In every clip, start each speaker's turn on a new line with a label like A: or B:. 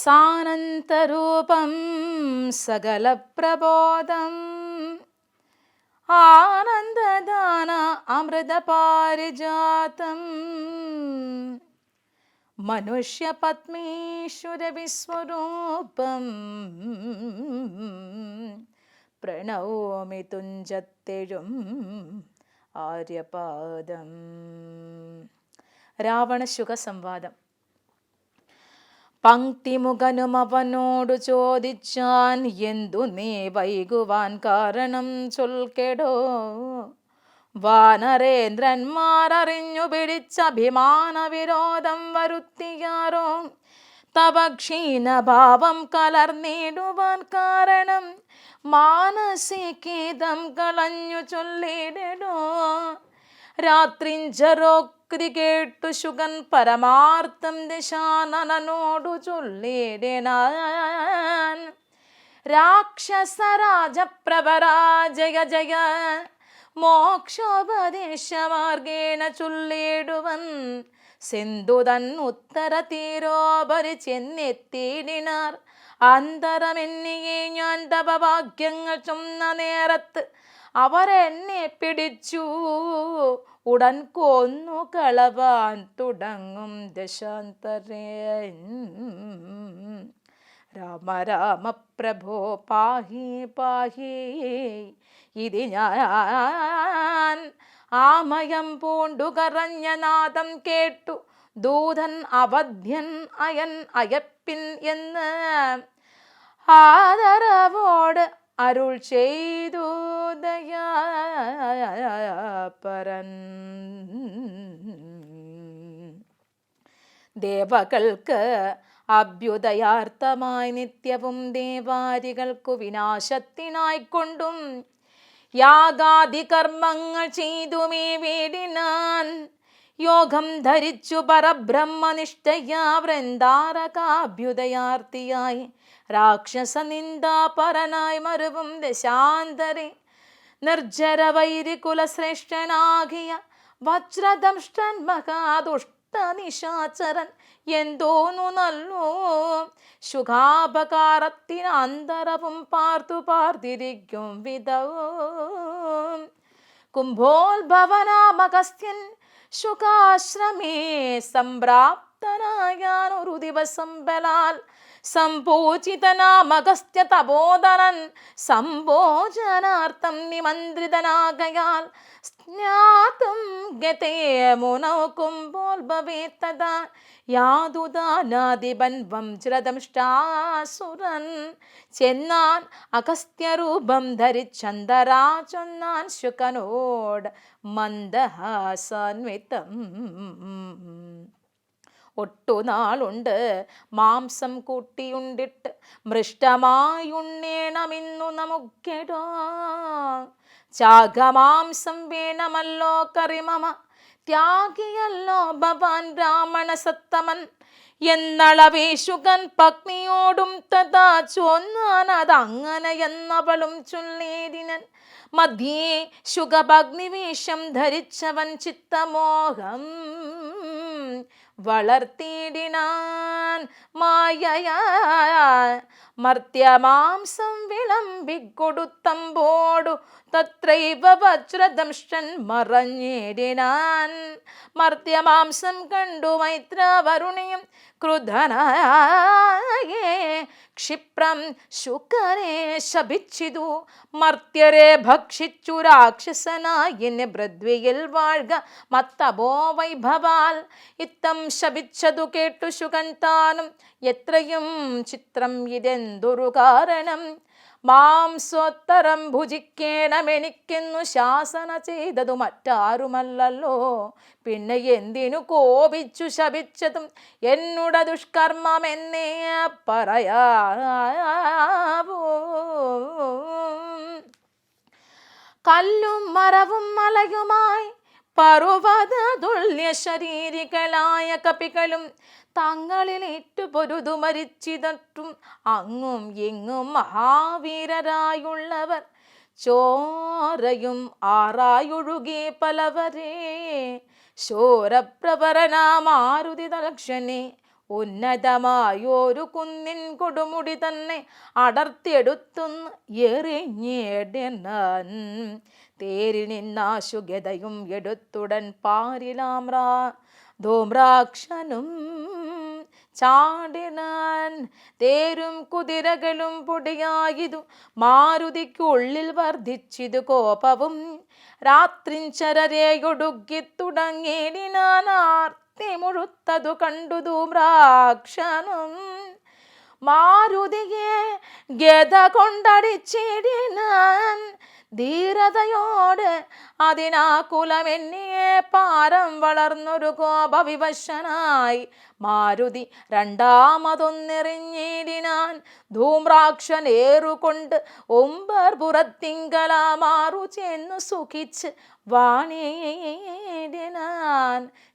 A: സാനന്തരൂപം സകലപ്രബോധം ആനന്ദദാന അമൃതപാരിജാതം മനുഷ്യപത്മീശ്വരവിസ്വരൂപം പ്രണോമി തുഞ്ചത്തെഴും ആര്യപാദം. രാവണശുക സംവാദം. പങ്ക്തിമുഖനും അവനോടു ചോദിച്ചാൻ, എന്തു നീ വൈകുവാൻ കാരണം ചൊൽക്കെടോ. വാനരേന്ദ്രന്മാർ അറിഞ്ഞു പിടിച്ച അഭിമാന വിരോധം വരുത്തിയാരോ. തവ ക്ഷീണഭാവം കലർന്നിടുവാൻ കാരണം മാനസികേതം കളഞ്ഞു ചൊല്ലിടോ. രാത്രിഞ്ചരോക്തി കേട്ടു ശുകൻ പരമാർത്ഥം ദശാനനോടു ചൊല്ലിടാൻ. രാക്ഷസരാജപ്രവരാജയ ജയ മോക്ഷോപദേശമാർഗേണ ചൊല്ലിടുവൻ. സിന്ധുതൻ ഉത്തര തീരോപരി ചെന്നെത്തിയിടിനാർ. അന്തരമെന്നിയെ ഞാൻ തപവാക്യങ്ങൾ ചൊന്ന നേരത്ത് അവരെന്നെ പിടിച്ചു ഉടൻ കൊന്നു കളവാൻ തുടങ്ങും ദശാന്തരേ. രാമ രാമ പ്രഭോ പാഹി പാഹി. ഇത് ഞാൻ ആമയം പൂണ്ടു കറഞ്ഞ നാദം കേട്ടു ദൂതൻ അവധ്യൻ അയൻ അയപ്പിൻ എന്ന് ആദരവോട് അരുൾ ചെയ്തു ദയാപരൻ. ദേവകൾക്ക് അഭ്യുദയാർത്ഥമായി നിത്യവും ദേവാരികൾക്കു വിനാശത്തിനായിക്കൊണ്ടും യാഗാദി കർമ്മങ്ങൾ ചെയ്തുമേ വീടിനാൻ. യോഗം ധരിച്ചു പരബ്രഹ്മനിഷ്ഠയാ വൃന്ദാരകാഭ്യുദയാർത്ഥിയായി രാക്ഷസ നിന്ദാപരനായി മരുവും ദശാന്തരെ. നിർജ്ജര വൈരികുലശ്രേഷ്ഠനാകിയ വജ്രദംഷ്ടൻ മഹാദുഷ്ടനിശാചരൻ എന്തോന്നു നല്ലോ. ശുഖാപകാരത്തിന് അന്തരവും പാർത്തു പാർത്തിരിക്കും വിധവും. കുംഭോത്ഭവനാമഗസ്ത്യൻ ശുകാശ്രമേ സംപ്രാപ്തനായാനൊരു ദിവസം ബലാൽ. സംഭോചിതനാമഗസ്ത്യ തപോധനൻ സംഭോജനാർത്ഥം നിമന്ത്രിതനാകയാൽ. സ്നാതും ഗതേ മുനൗ കുംഭോത്ഭവേ തഥാ യാതുദാനാദിപൻ വംജ്രദംഷ്ടാസുരൻ. ചെന്നാൻ അഗസ്ത്യരൂപം ധരിച്ചന്തരാ ചൊന്നാൻ ശുകനോട് മന്ദഹാസാന്വിതം. ഒട്ടുനാളുണ്ട് മാംസം കൂട്ടിയുണ്ടിട്ട് മൃഷ്ടമായുണ്ണേണമിന്നു നമുക്കെടോ. ചാകമാംസം വേണമല്ലോ കറിമമ ത്യാഗിയല്ലോ ഭവാൻ ബ്രാഹ്മണ സത്തമൻ. എന്നളവേശുകൻ പത്നിയോടും തഥാ ചൊന്നാനതങ്ങനെ എന്നവളും ചൊല്ലേരിനൻ. മധ്യേ ശുകഭഗ്നിവേഷം ധരിച്ചവൻ ചിത്തമോഹം വളർത്തിയിടിനാൻ. മായയാ മർത്യമാംസം വിളമ്പിക്കൊടുത്തമ്പോടു തത്രൈവ വജ്രദംഷ്ടൻ മറഞ്ഞിടിനാൻ. മർത്യമാംസം കണ്ടു മൈത്രവരുണിയും ക്രുധനായേ ക്ഷിപ്രം ശുകനെ ശപിച്ചിതു. മർത്യരെ ഭക്ഷിച്ചു രാക്ഷസനായി പൃഥ്വിയിൽ വാഴ്ക മത്തപോ വൈഭവാൽ. ഇത്തം ശപിച്ചതു കേട്ടു ശുകൻ താനും എത്രയും ചിത്രം ഇതെന്തൊരു കാരണം. മാംസോത്തരം ഭുജിക്കേണമെനിക്കെന്നു ശാസന ചെയ്തതു മറ്റാരുമല്ലല്ലോ. പിന്നെ എന്തിനു കോപിച്ചു ശപിച്ചതും എന്നുട ദുഷ്കർമ്മമെന്നേ പറയാവൂ. കല്ലും മരവും മലയുമായി പർവ്വത തുല്യ ശരീരികളായ കപികളും തങ്ങളിലേറ്റു പൊരുതു മരിച്ചിതട്ടും അങ്ങും ഇങ്ങും മഹാവീരരായുള്ളവർ. ചോരയും ആറായൊഴുകി പലവരെ ശോരപ്രവരനാമാരുതി ദക്ഷനെ ഉന്നതമായൊരു കുന്നിൻ കൊടുമുടി തന്നെ അടർത്തിയെടുത്തുന്ന് എറിഞ്ഞേടൻ. തേരിൽ നിന്നാശു ഗതയും എടുത്തുടൻ പാരിലാമ്രാ ധൂമ്രാക്ഷനും ചാടിനാൻ. തേരും കുതിരകളും പൊടിയായതു മാരുതിക്കുള്ളിൽ വർദ്ധിച്ചിതു കോപവും. രാത്രിഞ്ചരരെയൊടുക്കി തുടങ്ങിയിടിനാർത്തി മുഴുത്തതു കണ്ടു ധൂമ്രാക്ഷനും. മാരുതിയെ ഗത കൊണ്ടടിച്ചിടിനാൻ ധീരതയോട്. അതിനാകുലമെന്നിയെ പാരം വളർന്നൊരു കോപവിവശനായി മാരുതി രണ്ടാമതൊന്നെറിഞ്ഞിടിനാൻ. ധൂമ്രാക്ഷൻ ഏറുകൊണ്ട് ഒമ്പർ പുറത്തിങ്കലാമാറു ചെന്നു സുഖിച്ച് വാണിയിടിനാൻ.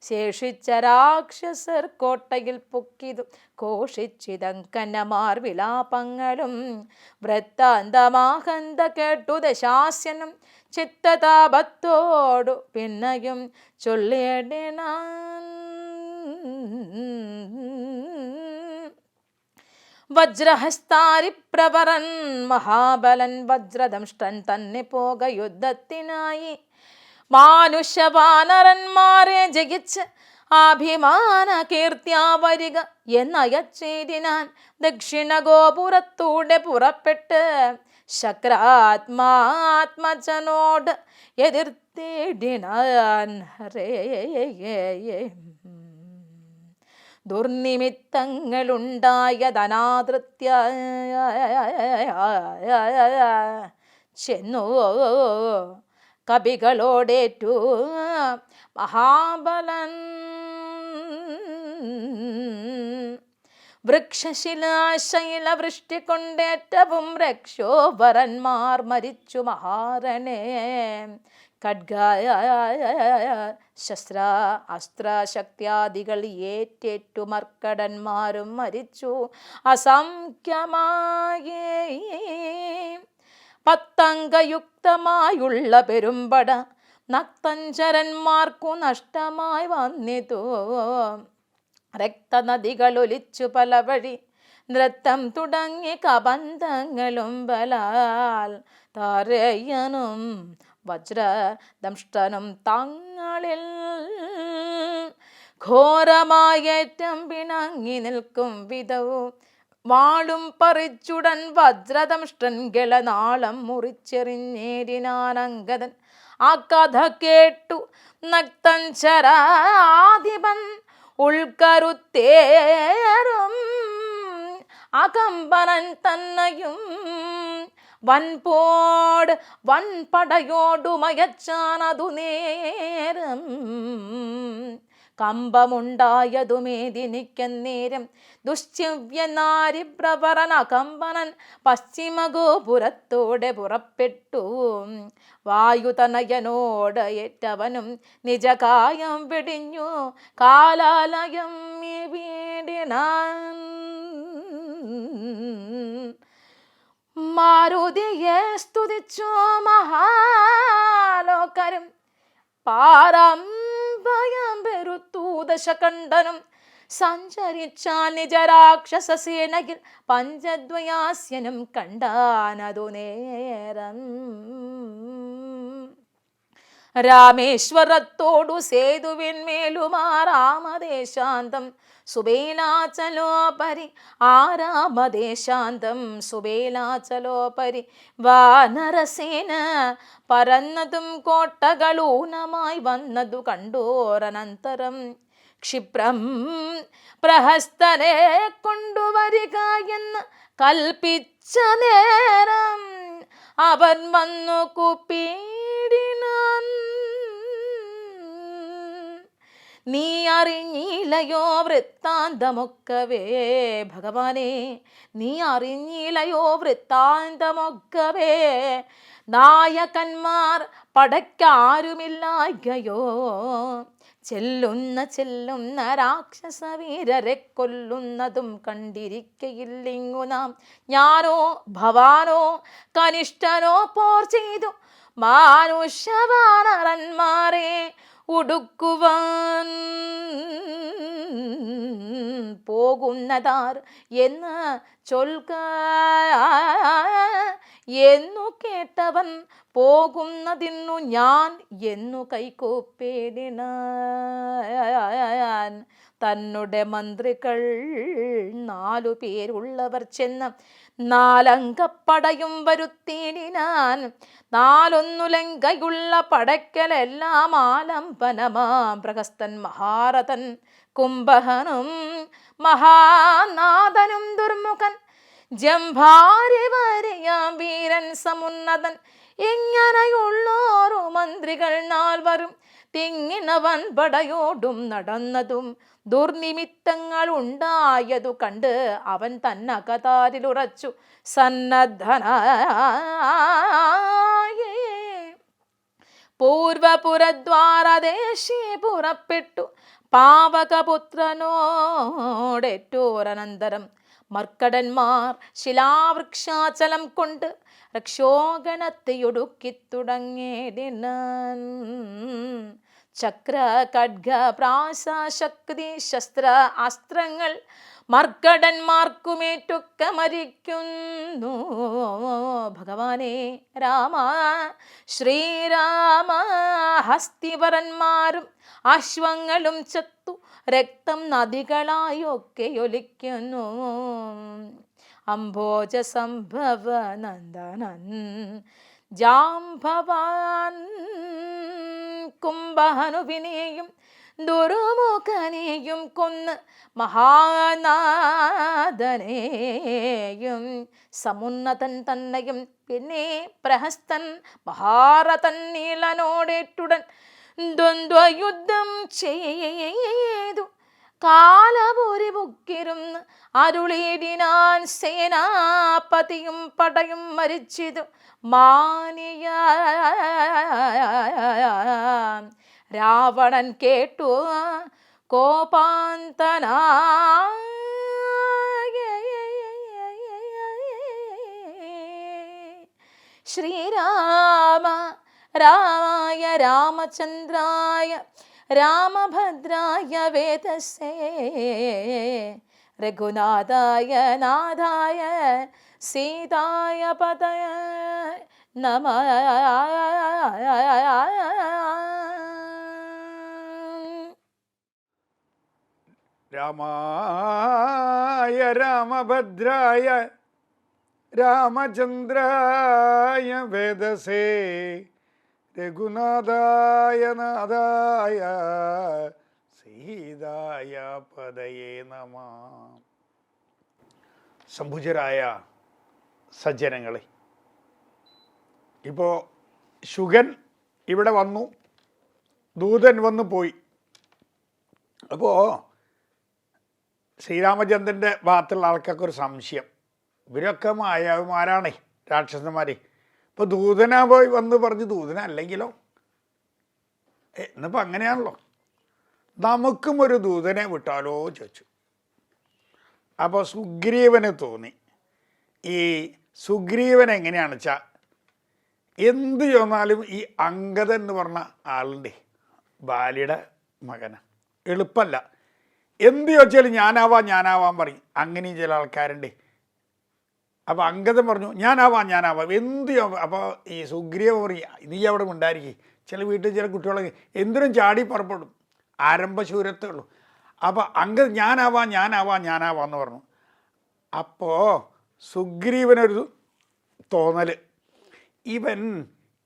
A: ശേഷിച്ച രാക്ഷസർ കോട്ടയിൽ പൊക്കിതു ഘോഷിച്ചിതങ്കന്യമാർ വിലാപങ്ങളും. വൃത്താന്തമാഹന്ത കേട്ടു ദശാസ്യനും ചിത്തതാപത്തോടു പിന്നെയും ചൊല്ലിയിടിനാൻ. വജ്രഹസ്താരിപ്രവരൻ മഹാബലൻ വജ്രദംഷ്ടൻ തന്നെ പോക യുദ്ധത്തിനായി. മാനുഷവാനരന്മാരെ ജയിച്ച് അഭിമാന കീർത്തിയാ വരിക എന്നയച്ചേരിനാൻ. ദക്ഷിണ ഗോപുരത്തൂടെ പുറപ്പെട്ട് ശക്രാത്മാത്മജനോട് എതിർത്തിടിനാൻ. ദുർനിമിത്തങ്ങളുണ്ടായതനാദൃത്യ ചെന്നു കവികളോടേറ്റു മഹാബലൻ. വൃക്ഷശിലാശൈലവൃഷ്ടി കൊണ്ടേറ്റവും രക്ഷോവരന്മാർ മരിച്ചു മഹാരണേ. ഖഡ്ഗായ ശസ്ത്ര അസ്ത്ര ശക്തിയാദികൾ ഏറ്റേറ്റു മർക്കടന്മാരും മരിച്ചു അസംഖ്യമായി. 10 അംഗയുക്തമായുള്ള പെരുമ്പട നക്തഞ്ചരന്മാർക്കു നഷ്ടമായി വന്നിതു. രക്തനദികളൊലിച്ചു പല വഴി നൃത്തം തുടങ്ങി കബന്ധങ്ങളും ബലാൽ. താരയനും വജ്രദംഷ്ടനും തങ്ങളിൽ ഘോരമായേറ്റം പിണങ്ങി നിൽക്കും വിധവും വാളും പറിച്ചുടൻ വജ്രദംഷ്ടൻ ഗളനാളം മുറിച്ചെറിഞ്ഞേരിനാനങ്കദൻ. ആ കഥ കേട്ടു നക്തഞ്ചരാധിപൻ ഉൾക്കരുത്തേറും അകമ്പനൻ തന്നെയും വൻപോട് വൻപടയോടുമയച്ചാനതു നേരം. കമ്പമുണ്ടായതുമേദിനിക്കന്നേരം ദുശ്ചിവ്യനാരിപ്രവരൻ അകമ്പനൻ പശ്ചിമഗോപുരത്തോടെ പുറപ്പെട്ടു. വായുതനയനോട് ഏറ്റവനും നിജകായം വെടിഞ്ഞു കാലാലയം വീടിനാൻ. മാരുതിയെ സ്തുതിച്ചു മഹാലോകരും പാരമ്പയം പെരുത്തു ദശകണ്ഠനും. സഞ്ചരിച്ചാൻ നിജരാക്ഷസസേനയിൽ പഞ്ചദ്വയാസ്യനും കണ്ടാനതു നേരം. രാമേശ്വരത്തോടു സേതുവിന്മേലുമാരാമദേശാന്തം സുബേലാചലോപരി ആരാമദേശാന്തം സുബേലാചലോപരി വാനരസേന പരന്നതും കോട്ടകളൂനമായി വന്നതു കണ്ടോരനന്തരം. ക്ഷിപ്രം പ്രഹസ്തനെ കൊണ്ടുവരിക എന്ന് കൽപ്പിച്ച നേരം അവൻ വന്നു കുപ്പീടിനാൻ. നീ അറിഞ്ഞില്ലയോ വൃത്താന്തമൊക്കവേ ഭഗവാനെ, നീ അറിഞ്ഞില്ലയോ വൃത്താന്തമൊക്കവേ. നായകന്മാർ പടയ്ക്കാരുമില്ലായ്കയോ, ചെല്ലുന്ന രാക്ഷസവീരരെ കൊല്ലുന്നതും കണ്ടിരിക്കയില്ലിങ്ങു നാം. ഞാനോ ഭവാനോ കനിഷ്ഠനോ പോർ ചെയ്തു മാനുഷവാനരന്മാരെ ഉടുക്കുവാൻ. പോകുന്നതാർ എന്ന് ചൊൽക എന്നു കേട്ടവൻ പോകുന്നതിന്നു ഞാൻ എന്നു കൈകൂപ്പേടിനാൻ. തന്നുടെ മന്ത്രികൾ 4 പേരുള്ളവർ ചെന്ന് 4 അംഗപ്പടയും വരുത്തിയിടിനാൻ. 4 ലങ്കയുള്ള പടയ്ക്കലെല്ലാം ആലംബനമാം പ്രഹസ്തൻ മഹാരഥൻ കുംഭകനും മഹാനാഥനും ദുർമുഖൻ ജംഭാരി വരെയാം വീരൻ സമുന്നതൻ. ഇങ്ങനെയുള്ളോരു മന്ത്രികൾ 4 തിങ്ങിനവൻ പടയോടും നടന്നതും ദുർനിമിത്തങ്ങൾ ഉണ്ടായതു കണ്ട് അവൻ തന്നകതാരിലുറച്ചു സന്നദ്ധനായി പൂർവപുരദ്വാരദേശേ പുറപ്പെട്ടു. പാവകപുത്രനോടേറ്റോരനന്തരം മർക്കടന്മാർ ശിലാവൃക്ഷാചലം കൊണ്ട് രക്ഷോഗണത്തെയൊടുക്കി തുടങ്ങിയിടിനാൻ. ചക്ര ഖഡ്ഗ പ്രാസ ശക്തി ശസ്ത്ര അസ്ത്രങ്ങൾ മർക്കടന്മാർക്കുമേറ്റൊക്കെ മരിക്കുന്നു. ഭഗവാനെ രാമ ശ്രീരാമ ഹസ്തിവരന്മാരും അശ്വങ്ങളും ചത്തു രക്തം നദികളായൊക്കെ ഒലിക്കുന്നു. അംഭോജ സംഭവ നന്ദനൻ ജാംഭവാൻ കുംഭഹനുവിനെയും ദുർമുഖനെയും കൊന്ന് മഹാനാഥനെയും സമുന്നതൻ തന്നെയും പിന്നെ പ്രഹസ്തൻ മഹാരഥൻ നീലനോടേറ്റുടൻ ദ്വന്ദ്വയുദ്ധം ചെയ്തു. കാലപുരി ബുക്കിരുന്ന് അരുളിയിടിനാൻ. സേനാപതിയും പടയും മരിച്ചിതു മാനിയ രാവണൻ കേട്ടു കോപാന്തനായ. ശ്രീരാമ രാമായ രാമചന്ദ്രായ രാമഭദ്രായ വേദസേ രഘുനാഥായ നാഥായ സീതായ പദയ നമഃ.
B: രാമായ രാമഭദ്രായ രാമചന്ദ്രായ വേദസേ രഘുനാഥായ നാഥായ സീതായ പദയേ നമഃ. സംഭുജരായ സജ്ജനങ്ങളെ, ഇപ്പോൾ ശുഗൻ ഇവിടെ വന്നു, ദൂതൻ വന്നു പോയി. അപ്പോൾ ശ്രീരാമചന്ദ്രൻ്റെ ഭാഗത്തുള്ള ആൾക്കൊക്കെ ഒരു സംശയം, ഇവരൊക്കെ മായാവിമാരാണേ, രാക്ഷസന്മാരെ. ഇപ്പോൾ ദൂതനാ പോയി വന്ന് പറഞ്ഞ് ദൂതനല്ലെങ്കിലോ, എന്നിപ്പോൾ അങ്ങനെയാണല്ലോ, നമുക്കും ഒരു ദൂതനെ വിട്ടാലോ ചോദിച്ചു. അപ്പോൾ സുഗ്രീവന് തോന്നി, ഈ സുഗ്രീവൻ എങ്ങനെയാണെന്ന് വെച്ചാൽ എന്ത് ചോദിച്ചാലും ഈ അംഗദൻ എന്ന് പറഞ്ഞ ആളുടെ ബാലിയുടെ മകനാണ്, എളുപ്പമല്ല. എന്ത് ചോദിച്ചാലും ഞാനാവാൻ പറയും. അങ്ങനെയും ചില ആൾക്കാരുണ്ട്. അപ്പോൾ അംഗദൻ പറഞ്ഞു ഞാനാവാം എന്ത്. അപ്പോൾ ഈ സുഗ്രീവ പറയും നീ അവിടെ ഉണ്ടായിരിക്കും. ചില വീട്ടിൽ ചില കുട്ടികളൊക്കെ എന്തിനും ചാടി പുറപ്പെടും, ആരംഭശൂരത്തേ ഉള്ളൂ. അപ്പോൾ അംഗദൻ ഞാനാവാം എന്ന് പറഞ്ഞു. അപ്പോൾ സുഗ്രീവനൊരു തോന്നൽ, ഇവൻ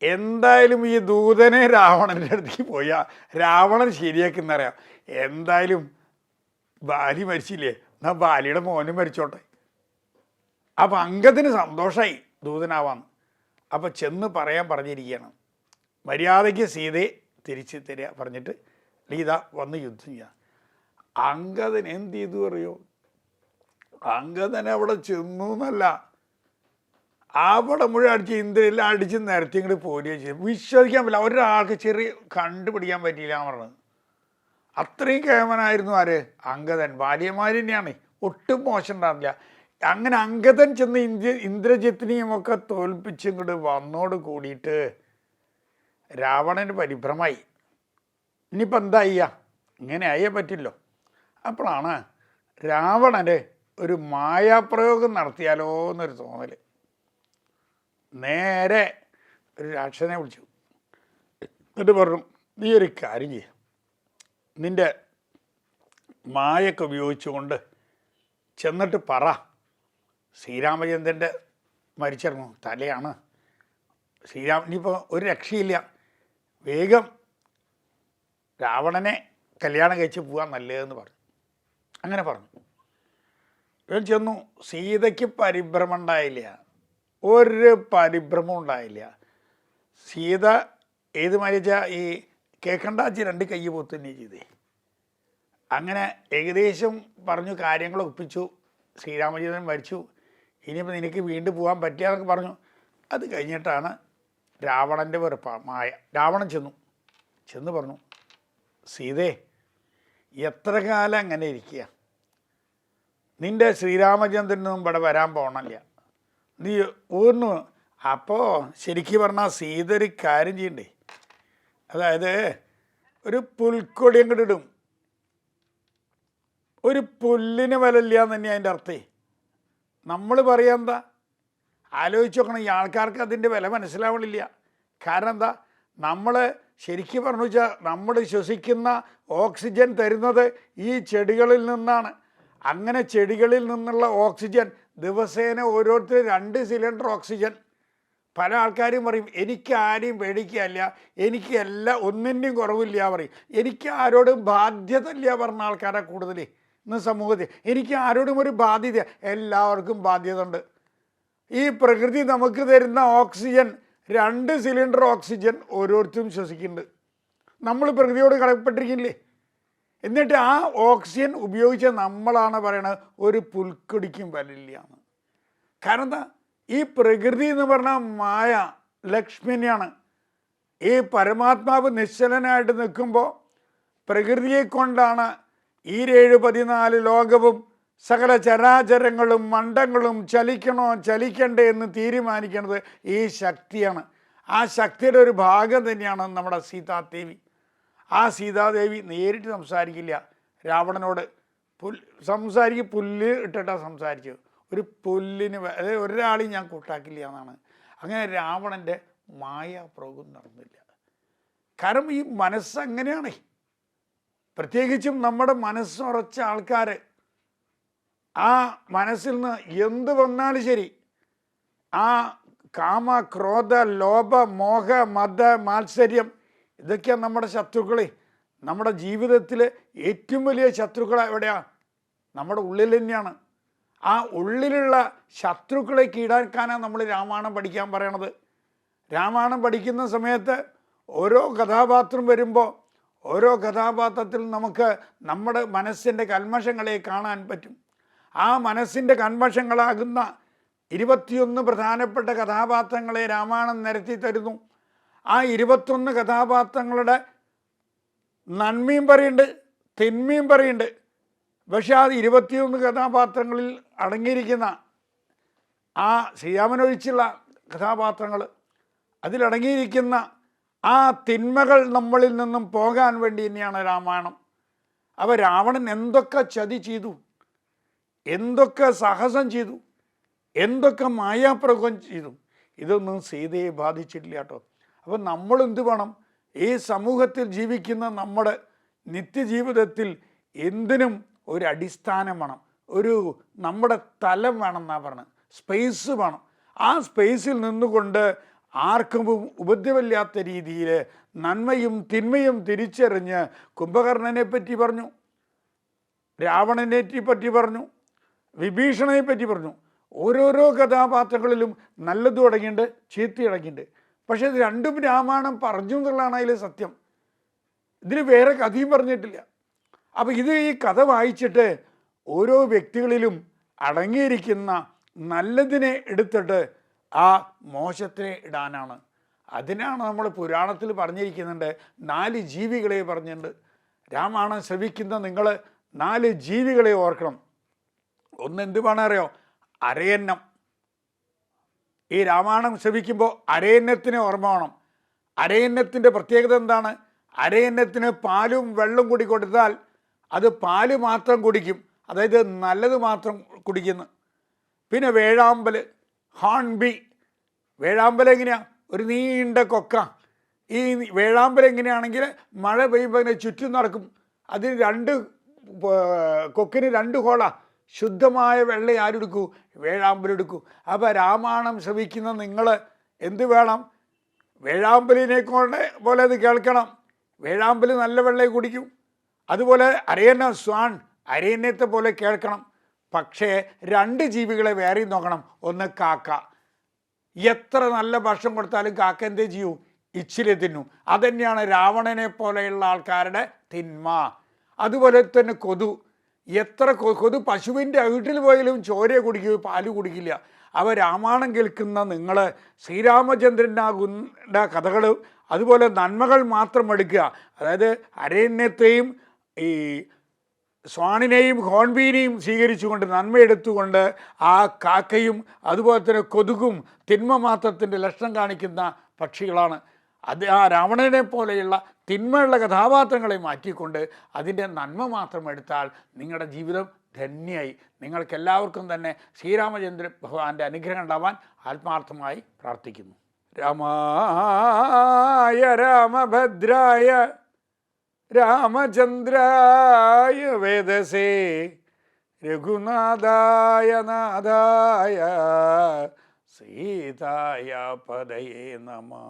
B: എന്തായാലും ഈ ദൂതനെ രാവണൻ്റെ അടുത്തേക്ക് പോയാൽ രാവണൻ ശരിയാക്കുന്നറിയാം. എന്തായാലും ബാലി മരിച്ചില്ലേ, എന്നാൽ ബാലിയുടെ മോനും മരിച്ചോട്ടെ. അപ്പം അംഗത്തിന് സന്തോഷമായി ദൂതനാവാന്ന്. അപ്പം ചെന്ന് പറഞ്ഞിരിക്കുകയാണ്, മര്യാദയ്ക്ക് സീതയെ തിരിച്ച് തരിക പറഞ്ഞിട്ട് ലീത വന്ന് യുദ്ധം ചെയ്യുക. അംഗദൻ എന്ത് ചെയ്തു അറിയോ? അംഗദൻ അവിടെ ചെന്നു എന്നല്ല, അവിടെ മുഴുവൻ അടിച്ച് ഇന്ദ്രയെല്ലാം അടിച്ച് നിരത്തി ഇങ്ങോട്ട് പോരുകയും ചെയ്തു. വിശ്വസിക്കാൻ പറ്റില്ല, ഒരാൾക്ക് ചെറിയ കണ്ടുപിടിക്കാൻ പറ്റിയില്ല എന്ന് പറഞ്ഞത്. അത്രയും കേമനായിരുന്നു ആര്? അംഗദൻ. ഭാര്യമാർ തന്നെയാണ്, ഒട്ടും മോശം ഉണ്ടാകുന്നില്ല. അങ്ങനെ അംഗദൻ ചെന്ന് ഇന്ദ്രജിത്തിനെയും ഒക്കെ തോൽപ്പിച്ച് ഇങ്ങോട്ട് വന്നോട് കൂടിയിട്ട് രാവണന് പരിഭ്രമായി. ഇനിയിപ്പോൾ എന്താ ചെയ്യുക, ഇങ്ങനെ ആയേ പറ്റില്ലോ. അപ്പോഴാണ് രാവണന് ഒരു മായാപ്രയോഗം നടത്തിയാലോ എന്നൊരു തോന്നൽ. നേരെ ഒരു രാക്ഷസനെ വിളിച്ചു. എന്നിട്ട് പറഞ്ഞു, നീ ഒരു കാര്യം ചെയ്യ, നിൻ്റെ മായൊക്കെ ഉപയോഗിച്ചുകൊണ്ട് ചെന്നിട്ട് പറ, ശ്രീരാമചന്ദ്രൻ്റെ മരിച്ചിറങ്ങും തലയാണ് ഇനിയിപ്പോൾ ഒരു രക്ഷയില്ല, വേഗം രാവണനെ കല്യാണം കഴിച്ച് പോകാൻ നല്ലതെന്ന് പറഞ്ഞു. അങ്ങനെ പറഞ്ഞു. ഇവൻ ചെന്നു. സീതയ്ക്ക് പരിഭ്രമം ഉണ്ടായില്ല, ഒരു പരിഭ്രമം ഉണ്ടായില്ല. സീത ഏത് മരിച്ച ഈ കേൾക്കണ്ടാച്ചി 2 കൈ പൊത്തുന്നെ ചെയ്തേ. അങ്ങനെ ഏകദേശം പറഞ്ഞു, കാര്യങ്ങൾ ഒപ്പിച്ചു. ശ്രീരാമചന്ദ്രൻ മരിച്ചു, ഇനിയിപ്പോൾ നിനക്ക് വീണ്ടും പോകാൻ പറ്റിയെന്നൊക്കെ പറഞ്ഞു. അത് കഴിഞ്ഞിട്ടാണ് രാവണൻ്റെ മായ. രാവണൻ ചെന്ന് പറഞ്ഞു, സീതേ, എത്ര കാലം അങ്ങനെ ഇരിക്കുക, നിൻ്റെ ശ്രീരാമചന്ദ്രനൊന്നും ഇവിടെ വരാൻ പോകണില്ല, നീ ഒന്ന്. അപ്പോൾ ശരിക്കും പറഞ്ഞാൽ സീത ഒരു കാര്യം ചെയ്യണ്ടേ, അതായത് ഒരു പുൽക്കൊടി അങ്ങോട്ട് ഇടും. ഒരു പുല്ലിന് വിലയില്ല എന്ന് തന്നെ അതിൻ്റെ അർത്ഥം. നമ്മൾ പറയാൻ എന്താ, ആലോചിച്ച് നോക്കണം. ഈ ആൾക്കാർക്ക് അതിൻ്റെ വില മനസ്സിലാവണില്ല. കാരണം എന്താ, നമ്മൾ ശരിക്കും പറഞ്ഞു വെച്ചാൽ നമ്മൾ ശ്വസിക്കുന്ന ഓക്സിജൻ തരുന്നത് ഈ ചെടികളിൽ നിന്നാണ്. അങ്ങനെ ചെടികളിൽ നിന്നുള്ള ഓക്സിജൻ ദിവസേന ഓരോരുത്തർ 2 സിലിണ്ടർ ഓക്സിജൻ. പല ആൾക്കാരും പറയും, എനിക്ക് ആരെയും പേടിക്കുകയല്ല, എനിക്ക് എല്ലാം ഒന്നിൻ്റെയും കുറവില്ല പറയും. എനിക്ക് ആരോടും ബാധ്യത ഇല്ല പറഞ്ഞ ആൾക്കാരെ കൂടുതൽ ഇന്ന് സമൂഹത്തിൽ. എനിക്ക് ആരോടും ഒരു ബാധ്യത, എല്ലാവർക്കും ബാധ്യത ഉണ്ട്. ഈ പ്രകൃതി നമുക്ക് തരുന്ന ഓക്സിജൻ 2 സിലിണ്ടർ ഓക്സിജൻ ഓരോരുത്തരും ശ്വസിക്കുന്നുണ്ട്. നമ്മൾ പ്രകൃതിയോട് കടപ്പെട്ടിരിക്കില്ലേ? എന്നിട്ട് ആ ഓക്സിജൻ ഉപയോഗിച്ച നമ്മളാണ് പറയണത് ഒരു പുൽക്കൊടിക്കും വിലയില്ലാന്ന്. കാരണം എന്താ, ഈ പ്രകൃതി എന്ന് പറഞ്ഞാൽ മായ ലക്ഷ്മിനെയാണ്. ഈ പരമാത്മാവ് നിശ്ചലനായിട്ട് നിൽക്കുമ്പോൾ പ്രകൃതിയെ കൊണ്ടാണ് ഈ 7-14 ലോകവും സകല ചരാചരങ്ങളും മണ്ഡങ്ങളും ചലിക്കണോ ചലിക്കണ്ടേ എന്ന് തീരുമാനിക്കുന്നത് ഈ ശക്തിയാണ്. ആ ശക്തിയുടെ ഒരു ഭാഗം തന്നെയാണ് നമ്മുടെ സീതാദേവി. ആ സീതാദേവി നേരിട്ട് സംസാരിക്കില്ല രാവണനോട്, പുല്ല് ഇട്ടിട്ടാണ് സംസാരിച്ചത്. ഒരു പുല്ലിന് അതായത് ഒരാളെയും ഞാൻ കൂട്ടാക്കില്ല എന്നാണ്. അങ്ങനെ രാവണൻ്റെ മായാപ്രയോഗം നടന്നില്ല. കാരണം ഈ മനസ്സങ്ങനെയാണ്. പ്രത്യേകിച്ചും നമ്മുടെ മനസ്സുറച്ച ആൾക്കാർ, ആ മനസ്സിൽ നിന്ന് എന്ത് വന്നാലും ശരി, ആ കാമ ക്രോധ ലോഭ മോഹ മത മാത്സര്യം, ഇതൊക്കെയാണ് നമ്മുടെ ശത്രുക്കളെ. നമ്മുടെ ജീവിതത്തിൽ ഏറ്റവും വലിയ ശത്രുക്കൾ എവിടെയാണ്? നമ്മുടെ ഉള്ളിൽ തന്നെയാണ്. ആ ഉള്ളിലുള്ള ശത്രുക്കളെ കീഴടക്കാനാണ് നമ്മൾ രാമായണം പഠിക്കാൻ പറയണത്. രാമായണം പഠിക്കുന്ന സമയത്ത് ഓരോ കഥാപാത്രം വരുമ്പോൾ ഓരോ കഥാപാത്രത്തിൽ നമുക്ക് നമ്മുടെ മനസ്സിൻ്റെ കന്മഷങ്ങളെ കാണാൻ പറ്റും. ആ മനസ്സിൻ്റെ കന്മഷങ്ങളാകുന്ന 21 പ്രധാനപ്പെട്ട കഥാപാത്രങ്ങളെ രാമായണം നിരത്തി തരുന്നു. ആ 21 കഥാപാത്രങ്ങളുടെ നന്മയും പറയുന്നുണ്ട്, തിന്മയും പറയുന്നുണ്ട്. പക്ഷെ ആ 21 കഥാപാത്രങ്ങളിൽ അടങ്ങിയിരിക്കുന്ന ആ ശ്രീരാമനൊഴിച്ചുള്ള കഥാപാത്രങ്ങൾ, അതിലടങ്ങിയിരിക്കുന്ന ആ തിന്മകൾ നമ്മളിൽ നിന്നും പോകാൻ വേണ്ടി തന്നെയാണ് രാമായണം. അപ്പോൾ രാവണൻ എന്തൊക്കെ ചതി ചെയ്തു, എന്തൊക്കെ സാഹസം ചെയ്തു, എന്തൊക്കെ മായാപ്രയോഗം ചെയ്തു, ഇതൊന്നും സീതയെ ബാധിച്ചിട്ടില്ല കേട്ടോ. അപ്പം നമ്മളെന്ത് വേണം? ഈ സമൂഹത്തിൽ ജീവിക്കുന്ന നമ്മുടെ നിത്യജീവിതത്തിൽ എന്തിനും ഒരു അടിസ്ഥാനം വേണം, നമ്മുടെ തലം വേണം എന്നാണ് പറഞ്ഞത്. സ്പേസ് വേണം. ആ സ്പേസിൽ നിന്നുകൊണ്ട് ആർക്കും ഉപദ്രവമില്ലാത്ത രീതിയിൽ നന്മയും തിന്മയും തിരിച്ചറിഞ്ഞ് കുംഭകർണനെ പറ്റി പറഞ്ഞു, രാവണനെ പറ്റി പറഞ്ഞു, വിഭീഷണനെ പറ്റി പറഞ്ഞു. ഓരോരോ കഥാപാത്രങ്ങളിലും നല്ലതും അടങ്ങിയിട്ടുണ്ട്, ചീത്ത അടങ്ങിയിട്ടുണ്ട്. പക്ഷെ ഇത് രണ്ടും രാമായണം പറഞ്ഞു എന്നുള്ളതാണ് അതിൽ സത്യം. ഇതിൽ വേറെ കഥയും പറഞ്ഞിട്ടില്ല. അപ്പോൾ ഈ കഥ വായിച്ചിട്ട് ഓരോ വ്യക്തികളിലും അടങ്ങിയിരിക്കുന്ന നല്ലതിനെ എടുത്തിട്ട് ആ മോശത്തിനെ ഇടാനാണ്. അതിനാണ് നമ്മൾ പുരാണത്തിൽ പറഞ്ഞിരിക്കുന്നുണ്ട്. 4 ജീവികളെ പറഞ്ഞിട്ടുണ്ട്. രാമായണം ശ്രവിക്കുന്ന നിങ്ങൾ 4 ജീവികളെ ഓർക്കണം. ഒന്ന് എന്ത് വേണമറിയോ? അരയന്നം. ഈ രാമായണം ശ്രവിക്കുമ്പോൾ അരയന്നത്തിനെ ഓർമ്മ വേണം. അരയന്നത്തിൻ്റെ പ്രത്യേകത എന്താണ്? അരയന്നത്തിന് പാലും വെള്ളം കൂടി കൊടുത്താൽ അത് പാല് മാത്രം കുടിക്കും, അതായത് നല്ലത് മാത്രം കുടിക്കുന്നു. പിന്നെ വേഴാമ്പൽ, ഹാൺബി. വേഴാമ്പൽ എങ്ങനെയാണ്? ഒരു നീണ്ട കൊക്ക. ഈ വേഴാമ്പൽ എങ്ങനെയാണെങ്കിൽ മഴ പെയ്യുമ്പോൾ ഇങ്ങനെ ചുറ്റും നടക്കും. അതിന് കൊക്കിന് 2 ഹോളാ. ശുദ്ധമായ വെള്ളം ആരെടുക്കൂ? വേഴാമ്പലെടുക്കൂ. അപ്പോൾ രാമായണം ശ്രവിക്കുന്ന നിങ്ങൾ എന്ത് വേണം? വേഴാമ്പലിനെ പോലെ അത് കേൾക്കണം. വേഴാമ്പൽ നല്ല വെള്ളം കുടിക്കും. അതുപോലെ സ്വാൻ അരയന്നത്തെ പോലെ കേൾക്കണം. പക്ഷേ 2 ജീവികളെ വേറെ നോക്കണം. ഒന്ന് കാക്ക. എത്ര നല്ല ഭക്ഷണം കൊടുത്താലും കാക്ക എന്തേ ചെയ്യൂ? ഇച്ചിരി തിന്നു. അതുതന്നെയാണ് രാവണനെ പോലെയുള്ള ആൾക്കാരുടെ തിന്മ. അതുപോലെ തന്നെ കൊതു. എത്ര കൊതു പശുവിൻ്റെ വീട്ടിൽ പോയാലും ചോര കുടിക്കുക, പാല് കുടിക്കില്ല. അവ രാമായണം കേൾക്കുന്ന നിങ്ങൾ ശ്രീരാമചന്ദ്രൻ്റെ കഥകൾ അതുപോലെ നന്മകൾ മാത്രം എടുക്കുക. അതായത് അരണ്യത്തെയും ഈ സ്വാണിനെയും ഹോൺബീനെയും സ്വീകരിച്ചുകൊണ്ട് നന്മ എടുത്തുകൊണ്ട് ആ കാക്കയും അതുപോലെ തന്നെ കൊതുകും തിന്മ മാത്രത്തിൻ്റെ ലക്ഷണം കാണിക്കുന്ന പക്ഷികളാണ്. അത് ആ രാവണനെ പോലെയുള്ള തിന്മയുള്ള കഥാപാത്രങ്ങളെ മാറ്റിക്കൊണ്ട് അതിൻ്റെ നന്മ മാത്രം എടുത്താൽ നിങ്ങളുടെ ജീവിതം ധന്യമായി. നിങ്ങൾക്കെല്ലാവർക്കും തന്നെ ശ്രീരാമചന്ദ്ര ഭഗവാന്റെ അനുഗ്രഹം ഉണ്ടാവാൻ ആത്മാർത്ഥമായി പ്രാർത്ഥിക്കുന്നു. രാമായ രാമഭദ്രായ രാമചന്ദ്രായ വേദസേ രഘുനാഥായ നാഥായ സീതായ പദയേ നമഃ.